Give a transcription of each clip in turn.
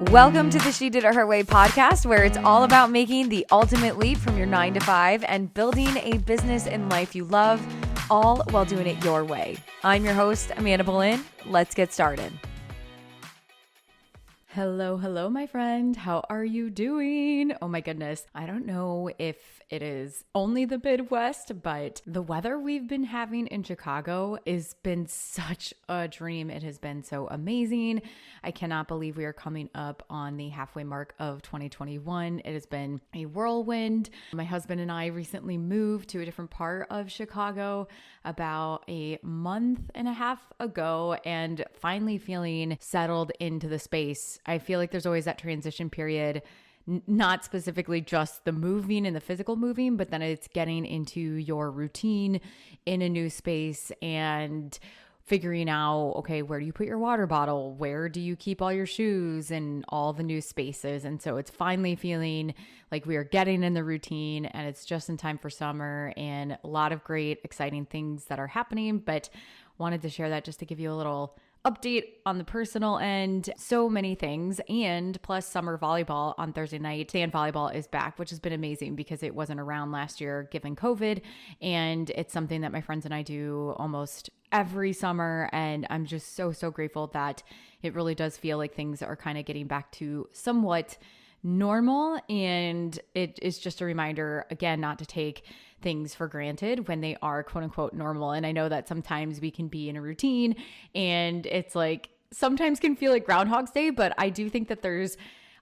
Welcome to the She Did It Her Way podcast, where it's all about making the ultimate leap from your 9 to 5 and building a business and life you love, all while doing it your way. I'm your host, Amanda Boleyn. Let's get started. Hello, my friend. How are you doing? Oh my goodness. I don't know if it is only the Midwest, but the weather we've been having in Chicago has been such a dream. It has been so amazing. I cannot believe we are coming up on the halfway mark of 2021. It has been a whirlwind. My husband and I recently moved to a different part of Chicago about a month and a half ago and finally feeling settled into the space. I feel like there's always that transition period, not specifically just the moving and the physical moving, but then it's getting into your routine in a new space and figuring out, okay, where do you put your water bottle? Where do you keep all your shoes and all the new spaces? And so it's finally feeling like we are getting in the routine and it's just in time for summer and a lot of great, exciting things that are happening, but wanted to share that just to give you a little update on the personal end. So many things. And plus summer volleyball on Thursday night. Sand volleyball is back, which has been amazing because it wasn't around last year given COVID. And it's something that my friends and I do almost every summer. And I'm just so grateful that it really does feel like things are kind of getting back to somewhat normal. And it is just a reminder, again, not to take things for granted when they are quote unquote normal. And I know that sometimes we can be in a routine and it's like sometimes can feel like Groundhog's Day, but I do think that there's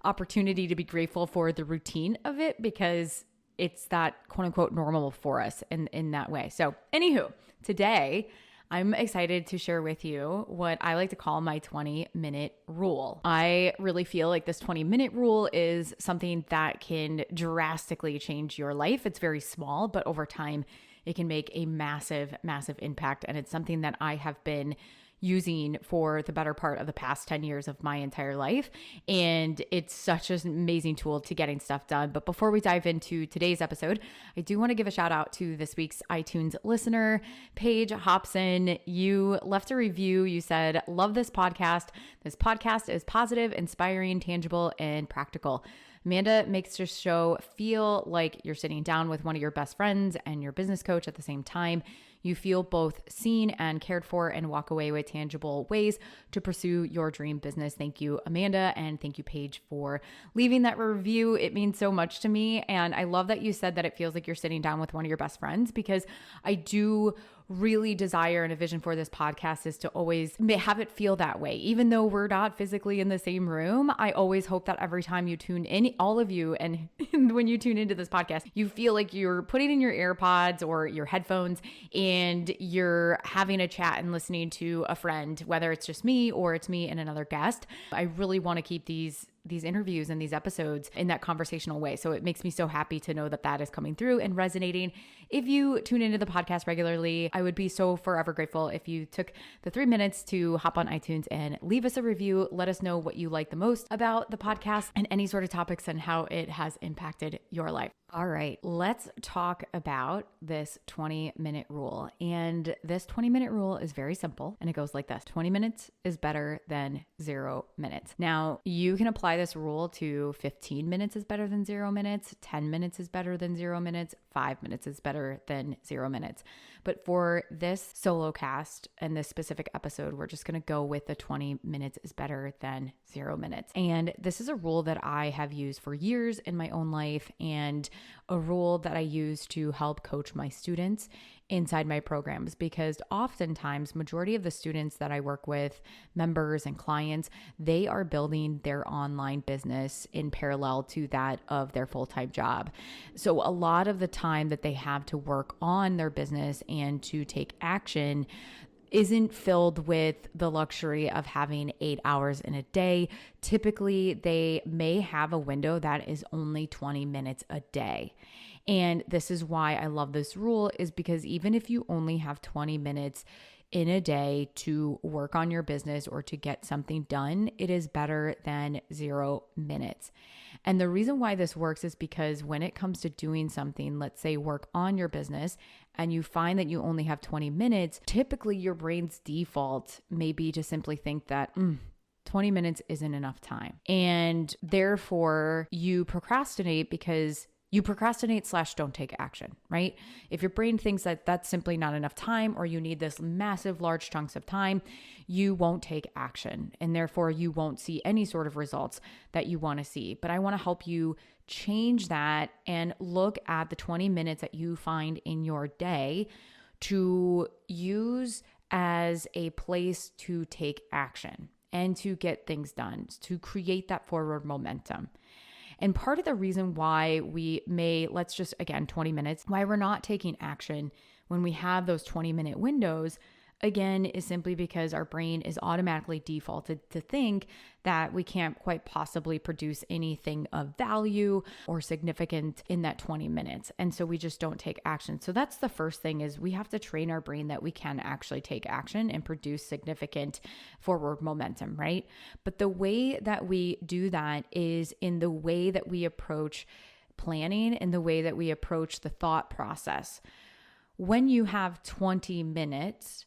opportunity to be grateful for the routine of it because it's that quote unquote normal for us in that way. So anywho, today I'm excited to share with you what I like to call my 20-minute rule. I really feel like this 20-minute rule is something that can drastically change your life. It's very small, but over time, it can make a massive impact. And it's something that I have been using for the better part of the past 10 years of my entire life. And it's such an amazing tool to getting stuff done. But before we dive into today's episode, I do want to give a shout out to this week's iTunes listener, Paige Hobson. You left a review. You said, love this podcast. This podcast is positive, inspiring, tangible, and practical. Amanda makes your show feel like you're sitting down with one of your best friends and your business coach at the same time. You feel both seen and cared for and walk away with tangible ways to pursue your dream business. Thank you, Amanda. And thank you, Paige, for leaving that review. It means so much to me. And I love that you said that it feels like you're sitting down with one of your best friends because I do really desire and a vision for this podcast is to always have it feel that way. Even though we're not physically in the same room, I always hope that every time you tune in, all of you, and when you tune into this podcast, you feel like you're putting in your AirPods or your headphones and you're having a chat and listening to a friend, whether it's just me or it's me and another guest. I really want to keep these interviews and these episodes in that conversational way. So it makes me so happy to know that that is coming through and resonating. If you tune into the podcast regularly, I would be so forever grateful if you took the 3 minutes to hop on iTunes and leave us a review. Let us know what you like the most about the podcast and any sort of topics and how it has impacted your life. All right, let's talk about this 20-minute rule. And this 20-minute rule is very simple and it goes like this. 20 minutes is better than 0 minutes. Now, you can apply this rule to 15 minutes is better than 0 minutes, 10 minutes is better than 0 minutes, 5 minutes is better than 0 minutes. But for this solo cast and this specific episode, we're just going to go with the 20 minutes is better than 0 minutes. And this is a rule that I have used for years in my own life and a rule that I use to help coach my students inside my programs, because oftentimes majority of the students that I work with, members and clients, they are building their online business in parallel to that of their full-time job. So a lot of the time that they have to work on their business and to take action isn't filled with the luxury of having 8 hours in a day. Typically, they may have a window that is only 20 minutes a day. And this is why I love this rule, is because even if you only have 20 minutes in a day to work on your business or to get something done, it is better than 0 minutes. And the reason why this works is because when it comes to doing something, let's say work on your business, and you find that you only have 20 minutes, typically your brain's default may be to simply think that 20 20 minutes isn't enough time. And therefore you procrastinate because you procrastinate / don't take action, right? If your brain thinks that that's simply not enough time, or you need this massive, large chunks of time, you won't take action. And therefore you won't see any sort of results that you want to see. But I want to help you change that and look at the 20 minutes that you find in your day to use as a place to take action and to get things done, to create that forward momentum. And part of the reason why we may, let's just, again, 20 minutes, why we're not taking action when we have those 20-minute windows, again, is simply because our brain is automatically defaulted to think that we can't quite possibly produce anything of value or significant in that 20 minutes. And so we just don't take action. So that's the first thing, is we have to train our brain that we can actually take action and produce significant forward momentum, right? But the way that we do that is in the way that we approach planning and the way that we approach the thought process. When you have 20 minutes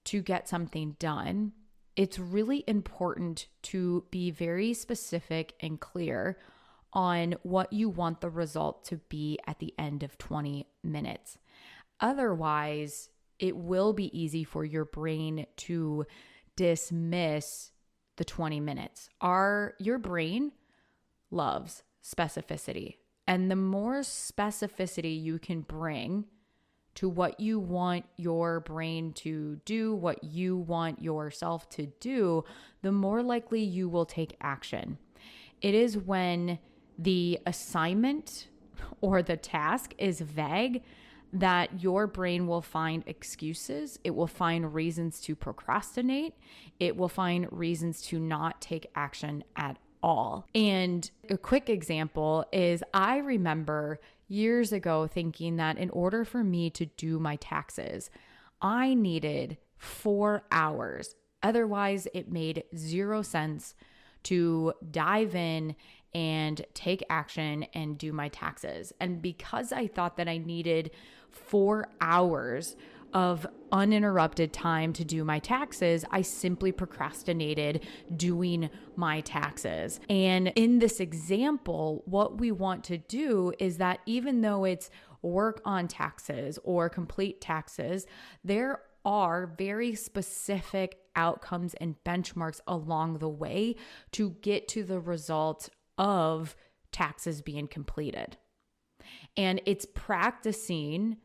to get something done, it's really important to be very specific and clear on what you want the result to be at the end of 20 minutes. Otherwise, it will be easy for your brain to dismiss the 20 minutes. Your brain loves specificity, and the more specificity you can bring to what you want your brain to do, what you want yourself to do, the more likely you will take action. It is when the assignment or the task is vague that your brain will find excuses. It will find reasons to procrastinate. It will find reasons to not take action at all. And a quick example is, I remember years ago thinking that in order for me to do my taxes, I needed 4 hours. Otherwise, it made 0 sense to dive in and take action and do my taxes. And because I thought that I needed 4 hours of uninterrupted time to do my taxes, I simply procrastinated doing my taxes. And in this example, what we want to do is that even though it's work on taxes or complete taxes, there are very specific outcomes and benchmarks along the way to get to the result of taxes being completed. And it's practicing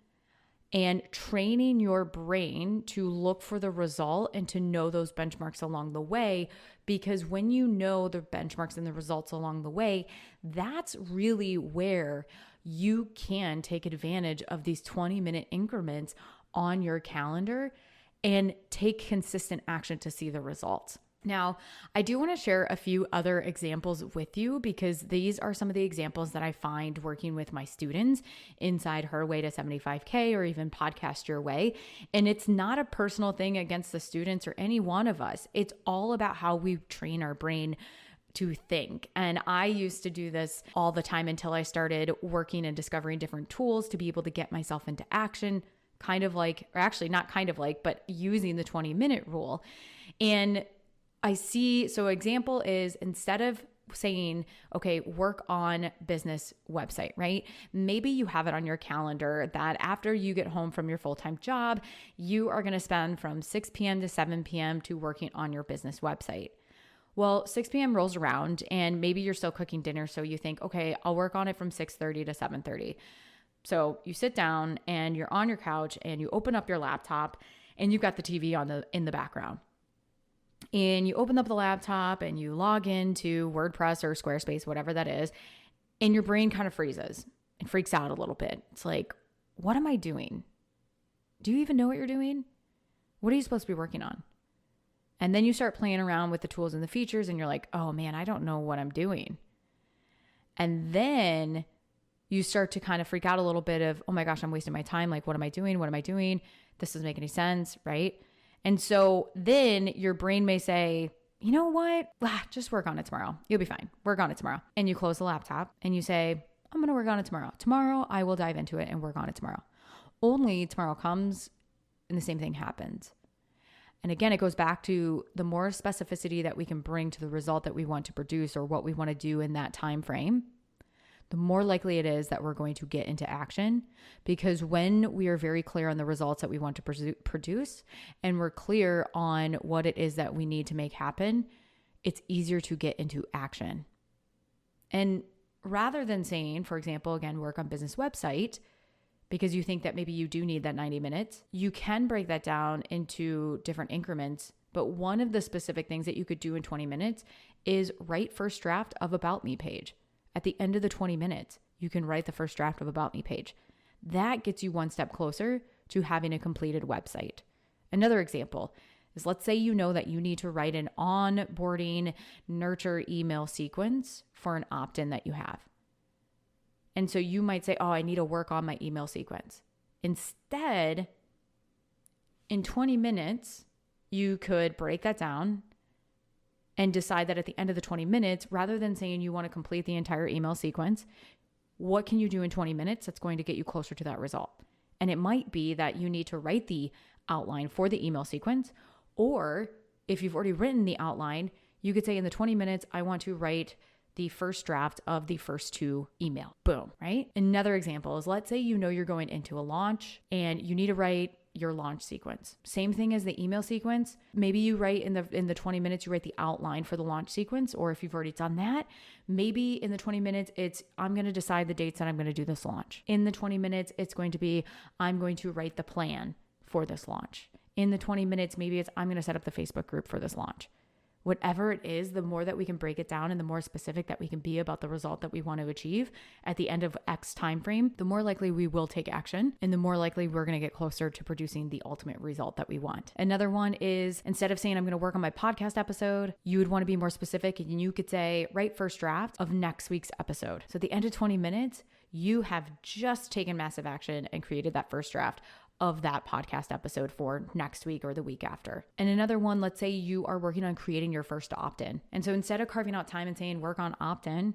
and training your brain to look for the result and to know those benchmarks along the way, because when you know the benchmarks and the results along the way, that's really where you can take advantage of these 20-minute increments on your calendar and take consistent action to see the results. Now, I do want to share a few other examples with you, because these are some of the examples that I find working with my students inside Her Way to 75K or even Podcast Your Way. And it's not a personal thing against the students or any one of us. It's all about how we train our brain to think. And I used to do this all the time until I started working and discovering different tools to be able to get myself into action, kind of like, or actually not kind of like, but using the 20-minute rule. And so example is, instead of saying, okay, work on business website, right? Maybe you have it on your calendar that after you get home from your full-time job, you are going to spend from 6 p.m. to 7 p.m. to working on your business website. Well, 6 p.m. rolls around and maybe you're still cooking dinner. So you think, okay, I'll work on it from 6:30 to 7:30. So you sit down and you're on your couch and you open up your laptop and you've got the TV in the background. And you open up the laptop and you log into WordPress or Squarespace, whatever that is, and your brain kind of freezes and freaks out a little bit. It's like, what am I doing? Do you even know what you're doing? What are you supposed to be working on? And then you start playing around with the tools and the features and you're like, oh man, I don't know what I'm doing. And then you start to kind of freak out a little bit of, oh my gosh, I'm wasting my time. Like, what am I doing? What am I doing? This doesn't make any sense, right? And so then your brain may say, you know what? Just work on it tomorrow. You'll be fine. Work on it tomorrow. And you close the laptop and you say, I'm going to work on it tomorrow. Tomorrow I will dive into it and work on it tomorrow. Only tomorrow comes and the same thing happens. And again, it goes back to the more specificity that we can bring to the result that we want to produce or what we want to do in that time frame, the more likely it is that we're going to get into action. Because when we are very clear on the results that we want to produce and we're clear on what it is that we need to make happen, it's easier to get into action. And rather than saying, for example, again, work on business website, because you think that maybe you do need that 90 minutes, you can break that down into different increments. But one of the specific things that you could do in 20 minutes is write first draft of About Me page. At the end of the 20 minutes, you can write the first draft of About Me page. That gets you one step closer to having a completed website. Another example is, let's say you know that you need to write an onboarding nurture email sequence for an opt-in that you have. And so you might say, oh, I need to work on my email sequence. Instead, in 20 minutes, you could break that down and decide that at the end of the 20 minutes, rather than saying you want to complete the entire email sequence, what can you do in 20 minutes that's going to get you closer to that result? And it might be that you need to write the outline for the email sequence, or if you've already written the outline, you could say in the 20 minutes, I want to write the first draft of the first 2 email. Boom, right? Another example is, let's say you know you're going into a launch and you need to write your launch sequence. Same thing as the email sequence. Maybe you write in the 20 minutes, you write the outline for the launch sequence, or if you've already done that, maybe in the 20 minutes, it's I'm going to decide the dates that I'm going to do this launch. In the 20 minutes, it's going to be I'm going to write the plan for this launch. In the 20 minutes, maybe it's I'm going to set up the Facebook group for this launch. Whatever it is, the more that we can break it down and the more specific that we can be about the result that we want to achieve at the end of X time frame, the more likely we will take action and the more likely we're going to get closer to producing the ultimate result that we want. Another one is, instead of saying I'm going to work on my podcast episode, you would want to be more specific, and you could say write first draft of next week's episode. So at the end of 20 minutes, you have just taken massive action and created that first draft of that podcast episode for next week or the week after. And another one, let's say you are working on creating your first opt-in. And so instead of carving out time and saying work on opt-in,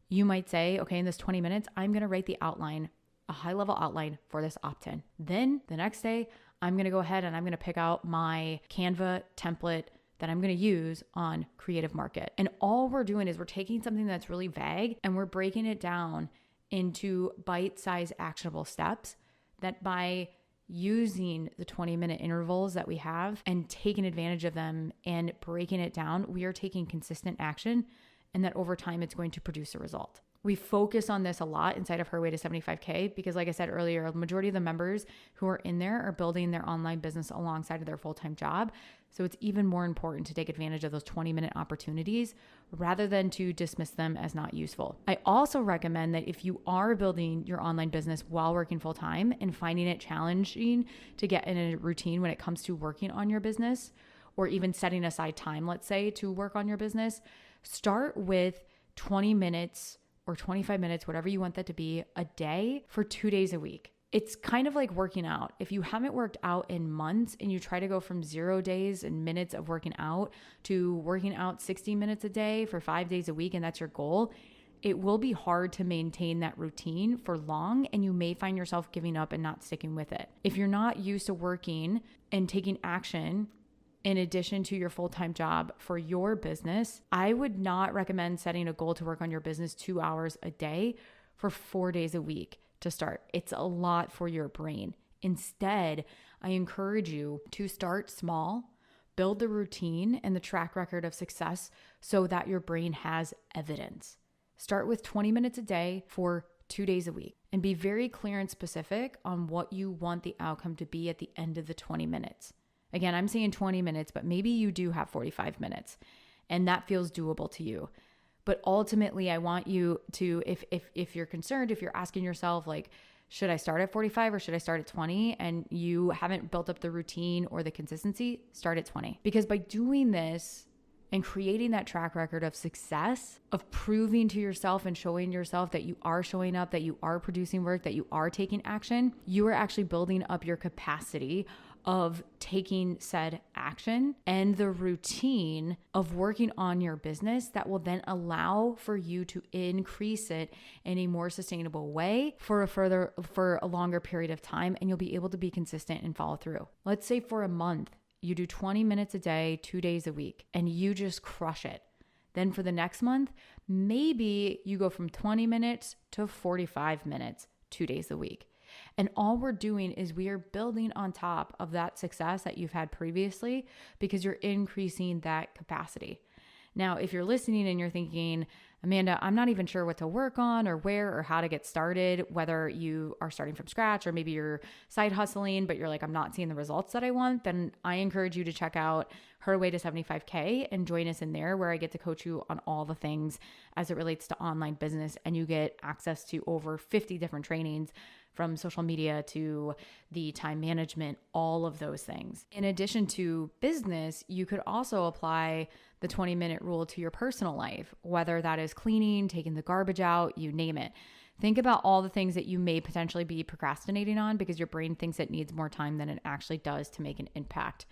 you might say, okay, in this 20 minutes, I'm going to write the outline, a high level outline for this opt-in. Then the next day, I'm going to go ahead and I'm going to pick out my Canva template that I'm going to use on Creative Market. And all we're doing is we're taking something that's really vague and we're breaking it down into bite-sized actionable steps that by using the 20-minute intervals that we have and taking advantage of them and breaking it down, we are taking consistent action, and that over time it's going to produce a result. We focus on this a lot inside of Her Way to 75K because, like I said earlier, the majority of the members who are in there are building their online business alongside of their full-time job. So it's even more important to take advantage of those 20-minute opportunities rather than to dismiss them as not useful. I also recommend that if you are building your online business while working full-time and finding it challenging to get in a routine when it comes to working on your business, or even setting aside time, let's say, to work on your business, start with 20 minutes or 25 minutes, whatever you want that to be, a day for 2 days a week. It's kind of like working out. If you haven't worked out in months and you try to go from 0 days and minutes of working out to working out 60 minutes a day for 5 days a week, and that's your goal, it will be hard to maintain that routine for long, and you may find yourself giving up and not sticking with it. If you're not used to working and taking action in addition to your full-time job for your business, I would not recommend setting a goal to work on your business 2 hours a day for 4 days a week to start. It's a lot for your brain. Instead, I encourage you to start small, build the routine and the track record of success so that your brain has evidence. Start with 20 minutes a day for 2 days a week and be very clear and specific on what you want the outcome to be at the end of the 20 minutes. Again, I'm saying 20 minutes, but maybe you do have 45 minutes and that feels doable to you. But ultimately, I want you to, if you're concerned, if you're asking yourself, like, should I start at 45 or should I start at 20? And you haven't built up the routine or the consistency, start at 20. Because by doing this and creating that track record of success, of proving to yourself and showing yourself that you are showing up, that you are producing work, that you are taking action, you are actually building up your capacity of taking said action and the routine of working on your business that will then allow for you to increase it in a more sustainable way for a longer period of time, and you'll be able to be consistent and follow through. Let's say for a month, you do 20 minutes a day, 2 days a week, and you just crush it. Then for the next month, maybe you go from 20 minutes to 45 minutes, 2 days a week. And all we're doing is we are building on top of that success that you've had previously because you're increasing that capacity. Now, if you're listening and you're thinking, Amanda, I'm not even sure what to work on or where or how to get started, whether you are starting from scratch or maybe you're side hustling, but you're like, I'm not seeing the results that I want, then I encourage you to check out Her Way to 75K and join us in there where I get to coach you on all the things as it relates to online business. And you get access to over 50 different trainings from social media to the time management, all of those things. In addition to business, you could also apply the 20-minute rule to your personal life, whether that is cleaning, taking the garbage out, you name it. Think about all the things that you may potentially be procrastinating on because your brain thinks it needs more time than it actually does to make an impact.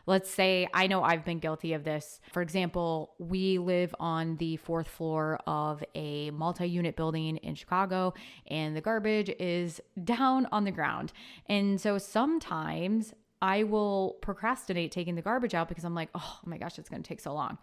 Let's say, I know I've been guilty of this. For example, we live on the 4th floor of a multi-unit building in Chicago, and the garbage is down on the ground. And so sometimes I will procrastinate taking the garbage out because I'm like, oh my gosh, it's going to take so long.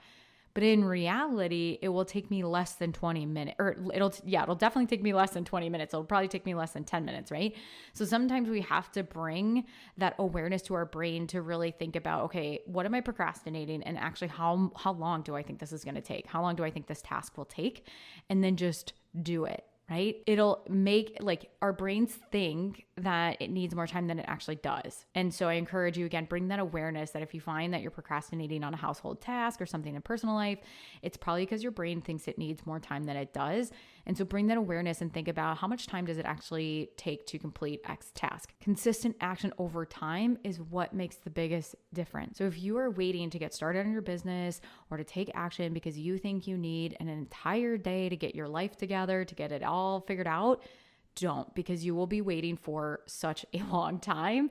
But in reality, it will take me less than 20 minutes, or it'll definitely take me less than 20 minutes. It'll probably take me less than 10 minutes, right? So sometimes we have to bring that awareness to our brain to really think about, okay, what am I procrastinating? And actually, how long do I think this is going to take? How long do I think this task will take? And then just do it. Right? It'll make our brains think that it needs more time than it actually does. And so I encourage you, again, bring that awareness that if you find that you're procrastinating on a household task or something in personal life, it's probably because your brain thinks it needs more time than it does. And so bring that awareness and think about how much time does it actually take to complete X task. Consistent action over time is what makes the biggest difference. So if you are waiting to get started on your business or to take action because you think you need an entire day to get your life together, to get it all figured out, don't, because you will be waiting for such a long time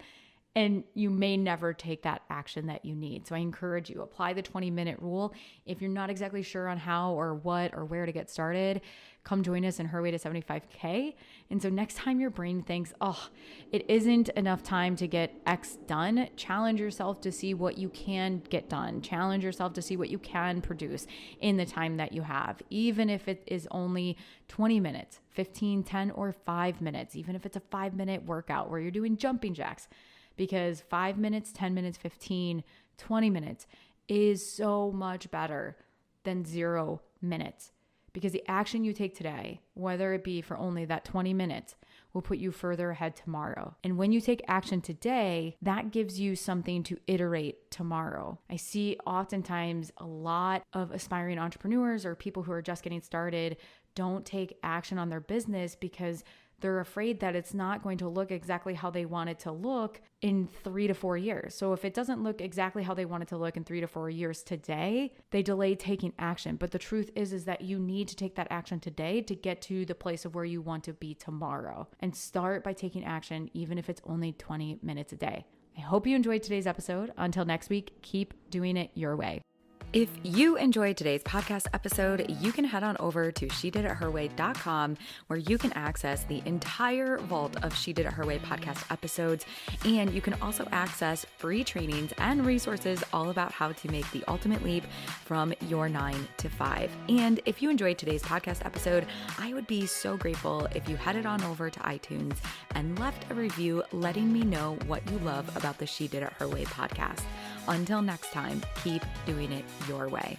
and you may never take that action that you need. So I encourage you, apply the 20-minute rule. If you're not exactly sure on how or what or where to get started, come join us in Her Way to 75K. And so next time your brain thinks, oh, it isn't enough time to get X done, challenge yourself to see what you can get done. Challenge yourself to see what you can produce in the time that you have, even if it is only 20 minutes, 15, 10, or 5 minutes, even if it's a 5-minute workout where you're doing jumping jacks. Because 5 minutes, 10 minutes, 15, 20 minutes is so much better than 0 minutes. Because the action you take today, whether it be for only that 20 minutes, will put you further ahead tomorrow. And when you take action today, that gives you something to iterate tomorrow. I see oftentimes a lot of aspiring entrepreneurs or people who are just getting started don't take action on their business because they're afraid that it's not going to look exactly how they want it to look in 3 to 4 years. So if it doesn't look exactly how they want it to look in 3 to 4 years today, they delay taking action. But the truth is that you need to take that action today to get to the place of where you want to be tomorrow. And start by taking action, even if it's only 20 minutes a day. I hope you enjoyed today's episode. Until next week, keep doing it your way. If you enjoyed today's podcast episode, you can head on over to shediditherway.com where you can access the entire vault of She Did It Her Way podcast episodes. And you can also access free trainings and resources all about how to make the ultimate leap from your 9 to 5. And if you enjoyed today's podcast episode, I would be so grateful if you headed on over to iTunes and left a review letting me know what you love about the She Did It Her Way podcast. Until next time, keep doing it your way.